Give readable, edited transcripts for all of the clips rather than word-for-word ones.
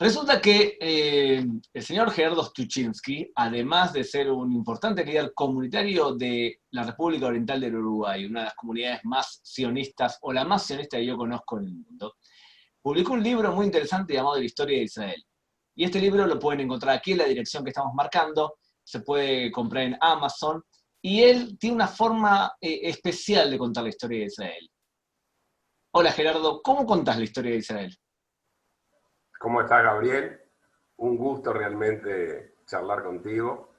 Resulta que el señor Gerardo Stuczynski, además de ser un importante líder comunitario de la República Oriental del Uruguay, una de las comunidades más sionistas, o la más sionista que yo conozco en el mundo, publicó un libro muy interesante llamado La Historia de Israel. Y este libro lo pueden encontrar aquí en la dirección que estamos marcando, se puede comprar en Amazon, y él tiene una forma especial de contar la historia de Israel. Hola Gerardo, ¿cómo contás la historia de Israel? ¿Cómo estás, Gabriel? Un gusto realmente charlar contigo.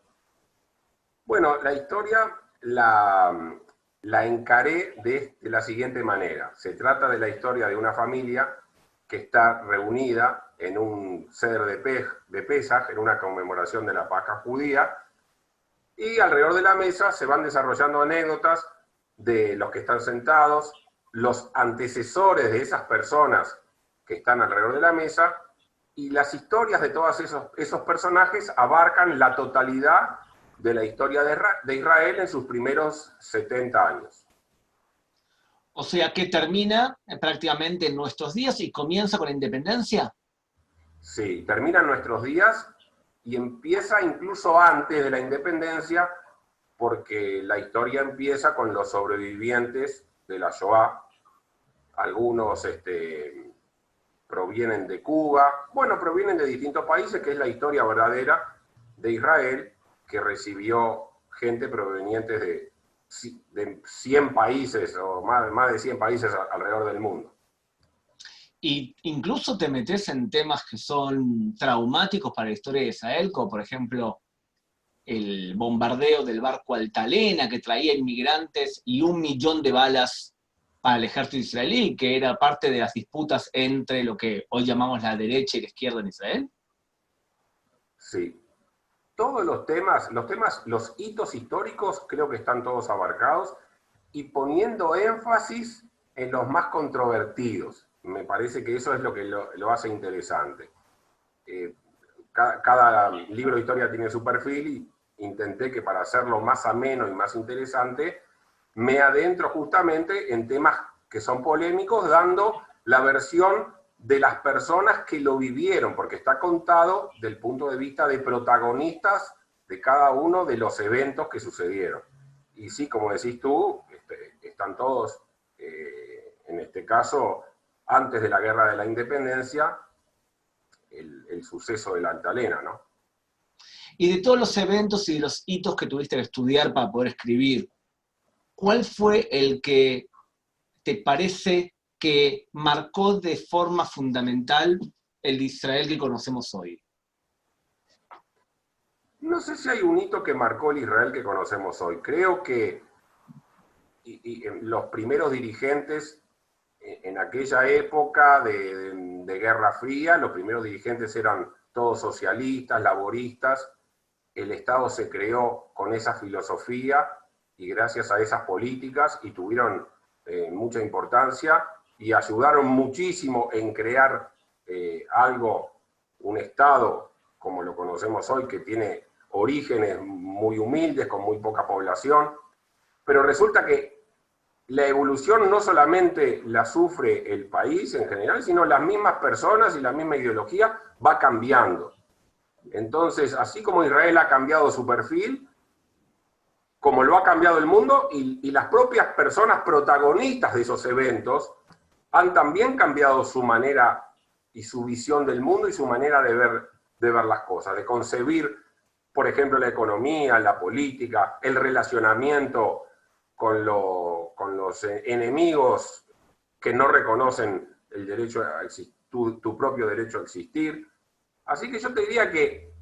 Bueno, la historia la encaré de la siguiente manera. Se trata de la historia de una familia que está reunida en un Seder de Pesaj, en una conmemoración de la Pascua judía, y alrededor de la mesa se van desarrollando anécdotas de los que están sentados, los antecesores de esas personas que están alrededor de la mesa, y las historias de todos esos personajes abarcan la totalidad de la historia de Israel en sus primeros 70 años. O sea que termina prácticamente en nuestros días y comienza con la independencia. Sí, terminan nuestros días y empieza incluso antes de la independencia, porque la historia empieza con los sobrevivientes de la Shoah. Algunos provienen de Cuba, bueno, provienen de distintos países, que es la historia verdadera de Israel, que recibió gente proveniente de 100 países, o más de 100 países alrededor del mundo. Y incluso te metes en temas que son traumáticos para la historia de Israel, como por ejemplo el bombardeo del barco Altalena, que traía inmigrantes y 1 millón de balas para el ejército israelí, que era parte de las disputas entre lo que hoy llamamos la derecha y la izquierda en Israel. Sí. Todos los hitos históricos creo que están todos abarcados y poniendo énfasis en los más controvertidos. Me parece que eso es lo que lo hace interesante. Cada libro de historia tiene su perfil y intenté que para hacerlo más ameno y más interesante, me adentro justamente en temas que son polémicos, dando la versión de las personas que lo vivieron, porque está contado del punto de vista de protagonistas de cada uno de los eventos que sucedieron. Y sí, como decís tú, están todos, en este caso, antes de la Guerra de la Independencia, el suceso de la Altalena, ¿no? Y de todos los eventos y de los hitos que tuviste que estudiar para poder escribir, ¿cuál fue el que te parece que marcó de forma fundamental el Israel que conocemos hoy? No sé si hay un hito que marcó el Israel que conocemos hoy. Creo que los primeros dirigentes en aquella época de Guerra Fría, los primeros dirigentes eran todos socialistas, laboristas. El Estado se creó con esa filosofía y gracias a esas políticas y tuvieron mucha importancia y ayudaron muchísimo en crear un Estado como lo conocemos hoy, que tiene orígenes muy humildes, con muy poca población, pero resulta que la evolución no solamente la sufre el país en general, sino las mismas personas y la misma ideología va cambiando. Entonces, así como Israel ha cambiado su perfil, como lo ha cambiado el mundo, y las propias personas protagonistas de esos eventos han también cambiado su manera y su visión del mundo y su manera de ver las cosas, de concebir, por ejemplo, la economía, la política, el relacionamiento con los enemigos que no reconocen el derecho a existir, tu propio derecho a existir. Así que yo te diría que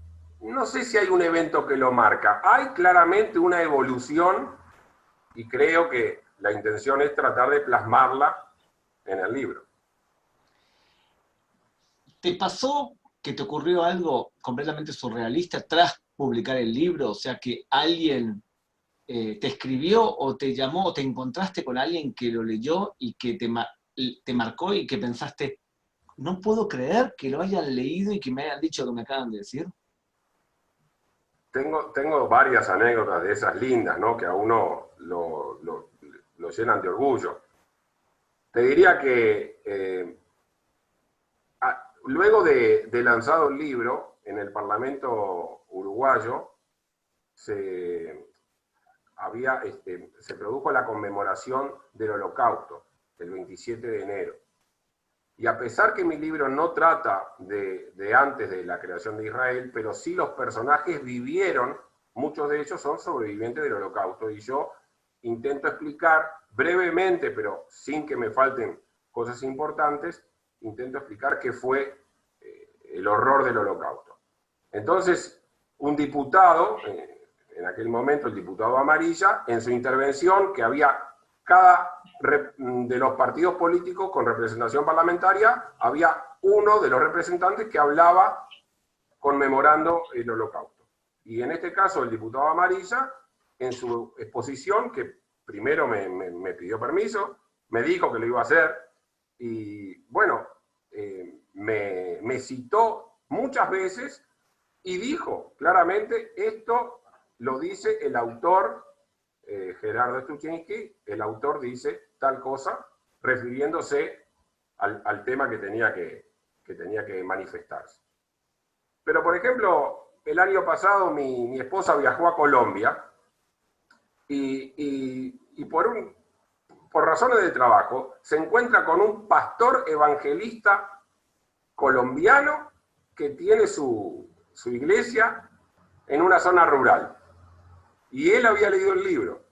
no sé si hay un evento que lo marca. Hay claramente una evolución y creo que la intención es tratar de plasmarla en el libro. ¿Te pasó que te ocurrió algo completamente surrealista tras publicar el libro? O sea, que alguien te escribió o te llamó o te encontraste con alguien que lo leyó y que te marcó y que pensaste, no puedo creer que lo hayan leído y que me hayan dicho lo que me acaban de decir. Tengo varias anécdotas de esas lindas, ¿no? Que a uno lo llenan de orgullo. Te diría que luego de lanzado el libro, en el Parlamento uruguayo, se produjo la conmemoración del Holocausto, el 27 de enero. Y a pesar que mi libro no trata de antes de la creación de Israel, pero sí los personajes vivieron, muchos de ellos son sobrevivientes del Holocausto, y yo intento explicar brevemente, pero sin que me falten cosas importantes, intento explicar qué fue el horror del Holocausto. Entonces, un diputado, en aquel momento el diputado Amarilla, en su intervención, que había cada de los partidos políticos con representación parlamentaria, había uno de los representantes que hablaba conmemorando el Holocausto. Y en este caso el diputado Amarilla, en su exposición, que primero me pidió permiso, me dijo que lo iba a hacer, y bueno, me citó muchas veces y dijo claramente, esto lo dice el autor, Gerardo Stuchinski, el autor dice tal cosa, refiriéndose al tema que tenía que manifestarse. Pero, por ejemplo, el año pasado mi esposa viajó a Colombia y por razones de trabajo se encuentra con un pastor evangelista colombiano que tiene su iglesia en una zona rural. Y él había leído el libro.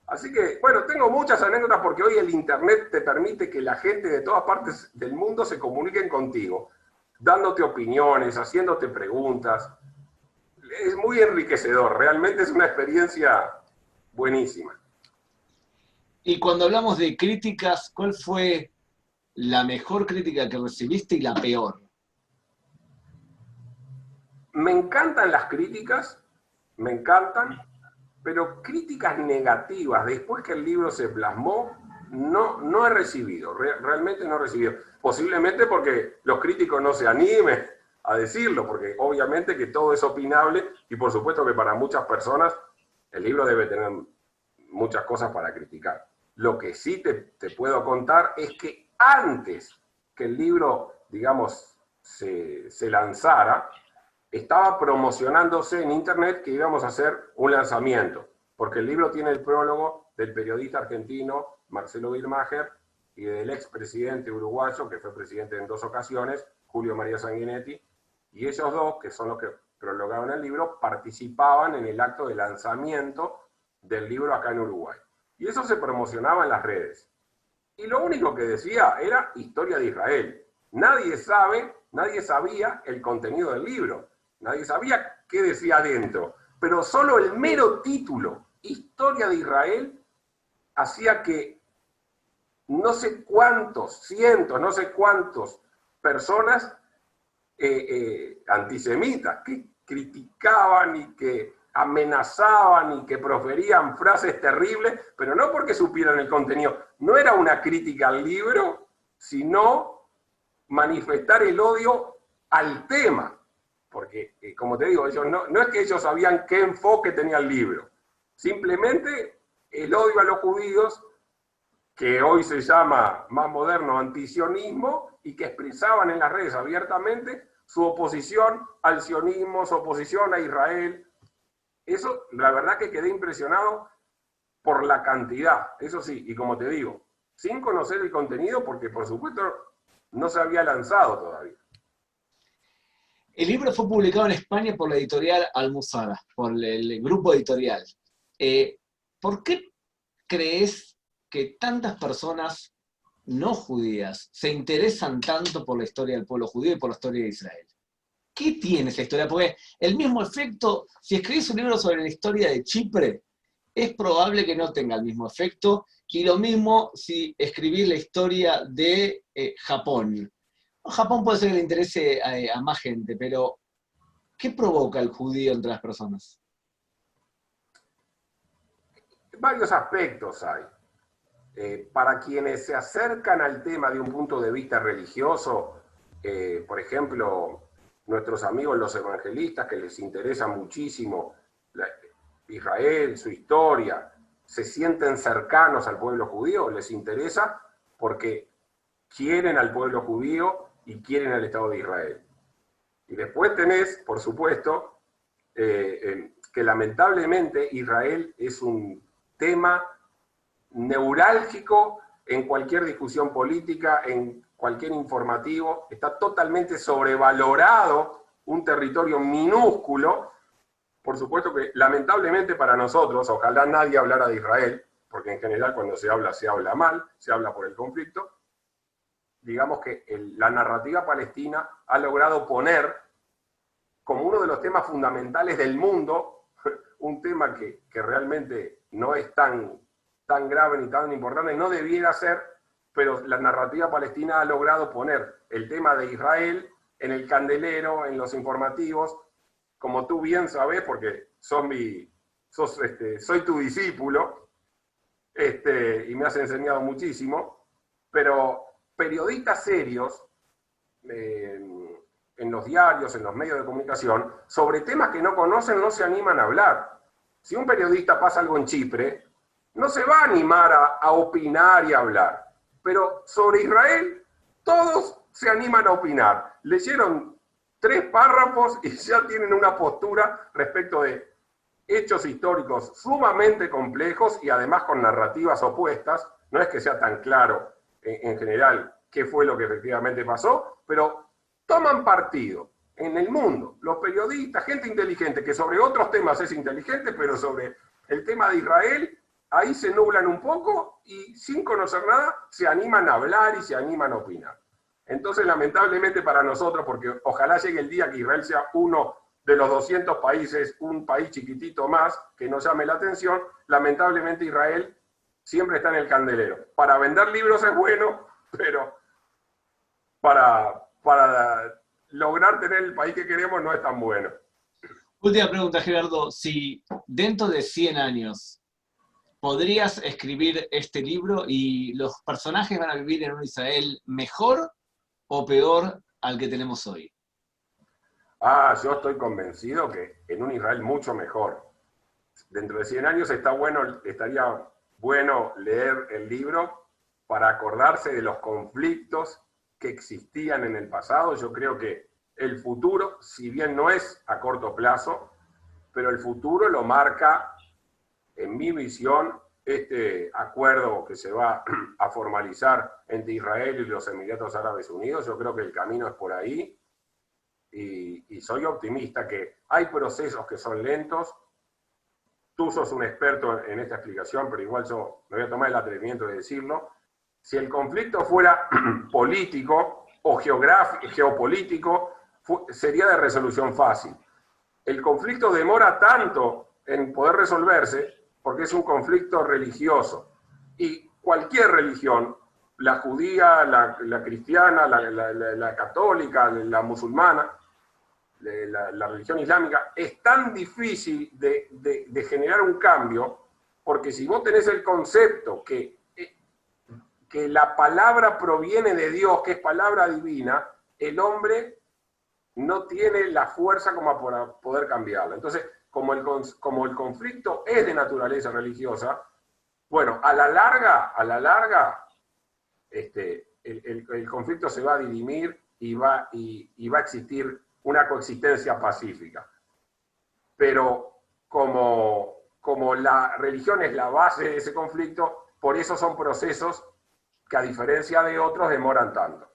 Así que, bueno, tengo muchas anécdotas porque hoy el internet te permite que la gente de todas partes del mundo se comuniquen contigo, dándote opiniones, haciéndote preguntas. Es muy enriquecedor, realmente es una experiencia buenísima. Y cuando hablamos de críticas, ¿cuál fue la mejor crítica que recibiste y la peor? Me encantan las críticas, me encantan, pero críticas negativas, después que el libro se plasmó, no he recibido, realmente no he recibido. Posiblemente porque los críticos no se animen a decirlo, porque obviamente que todo es opinable, y por supuesto que para muchas personas el libro debe tener muchas cosas para criticar. Lo que sí te puedo contar es que antes que el libro, digamos, se lanzara, estaba promocionándose en internet que íbamos a hacer un lanzamiento, porque el libro tiene el prólogo del periodista argentino Marcelo Birmacher y del expresidente uruguayo, que fue presidente en 2 ocasiones, Julio María Sanguinetti, y ellos dos, que son los que prologaron el libro, participaban en el acto de lanzamiento del libro acá en Uruguay. Y eso se promocionaba en las redes. Y lo único que decía era historia de Israel. Nadie sabía el contenido del libro. Nadie sabía qué decía adentro, pero solo el mero título, Historia de Israel, hacía que no sé cuántos, cientos, no sé cuántas personas antisemitas que criticaban y que amenazaban y que proferían frases terribles, pero no porque supieran el contenido. No era una crítica al libro, sino manifestar el odio al tema. Porque, como te digo, ellos no es que ellos sabían qué enfoque tenía el libro. Simplemente el odio a los judíos, que hoy se llama más moderno antisionismo, y que expresaban en las redes abiertamente su oposición al sionismo, su oposición a Israel. Eso, la verdad que quedé impresionado por la cantidad, eso sí, y como te digo, sin conocer el contenido, porque por supuesto no se había lanzado todavía. El libro fue publicado en España por la editorial Almuzara, por el grupo editorial. ¿Por qué crees que tantas personas no judías se interesan tanto por la historia del pueblo judío y por la historia de Israel? ¿Qué tiene esa historia? Porque el mismo efecto, si escribís un libro sobre la historia de Chipre, es probable que no tenga el mismo efecto, y lo mismo si escribís la historia de Japón. Japón puede ser que le interese a más gente, pero ¿qué provoca el judío entre las personas? Varios aspectos hay. Para quienes se acercan al tema de un punto de vista religioso, por ejemplo, nuestros amigos los evangelistas, que les interesa muchísimo Israel, su historia, se sienten cercanos al pueblo judío, les interesa porque quieren al pueblo judío y quieren al Estado de Israel. Y después tenés, por supuesto, que lamentablemente Israel es un tema neurálgico en cualquier discusión política, en cualquier informativo. Está totalmente sobrevalorado, un territorio minúsculo. Por supuesto que lamentablemente para nosotros, ojalá nadie hablara de Israel, porque en general cuando se habla mal, se habla por el conflicto. Digamos que la narrativa palestina ha logrado poner como uno de los temas fundamentales del mundo, un tema que realmente no es tan grave ni tan importante, no debiera ser, pero la narrativa palestina ha logrado poner el tema de Israel en el candelero, en los informativos, como tú bien sabes, porque soy tu discípulo, y me has enseñado muchísimo, pero periodistas serios, en los diarios, en los medios de comunicación, sobre temas que no conocen, no se animan a hablar. Si un periodista pasa algo en Chipre, no se va a animar a opinar y a hablar. Pero sobre Israel, todos se animan a opinar. Leyeron 3 párrafos y ya tienen una postura respecto de hechos históricos sumamente complejos y además con narrativas opuestas. No es que sea tan claro en general qué fue lo que efectivamente pasó, pero toman partido en el mundo, los periodistas, gente inteligente, que sobre otros temas es inteligente, pero sobre el tema de Israel, ahí se nublan un poco y sin conocer nada se animan a hablar y se animan a opinar. Entonces, lamentablemente para nosotros, porque ojalá llegue el día que Israel sea uno de los 200 países, un país chiquitito más, que nos llame la atención, lamentablemente Israel siempre está en el candelero. Para vender libros es bueno, pero para lograr tener el país que queremos no es tan bueno. Última pregunta, Gerardo. Si dentro de 100 años podrías escribir este libro y los personajes van a vivir en un Israel mejor o peor al que tenemos hoy? Yo estoy convencido que en un Israel mucho mejor. Dentro de 100 años estaría bueno leer el libro para acordarse de los conflictos que existían en el pasado. Yo creo que el futuro, si bien no es a corto plazo, pero el futuro lo marca, en mi visión, este acuerdo que se va a formalizar entre Israel y los Emiratos Árabes Unidos. Yo creo que el camino es por ahí y soy optimista que hay procesos que son lentos. Tú sos un experto en esta explicación, pero igual yo me voy a tomar el atrevimiento de decirlo. Si el conflicto fuera político o geopolítico, sería de resolución fácil. El conflicto demora tanto en poder resolverse porque es un conflicto religioso. Y cualquier religión, la judía, la cristiana, la católica, la musulmana, la religión islámica, es tan difícil de generar un cambio, porque si vos tenés el concepto que la palabra proviene de Dios, que es palabra divina, el hombre no tiene la fuerza como para poder cambiarla. Entonces, como el conflicto es de naturaleza religiosa, bueno, a la larga, el conflicto se va a dirimir y va a existir una coexistencia pacífica. Pero como la religión es la base de ese conflicto, por eso son procesos que a diferencia de otros demoran tanto.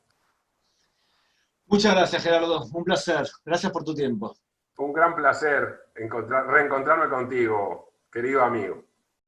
Muchas gracias, Gerardo. Un placer. Gracias por tu tiempo. Un gran placer reencontrarme contigo, querido amigo.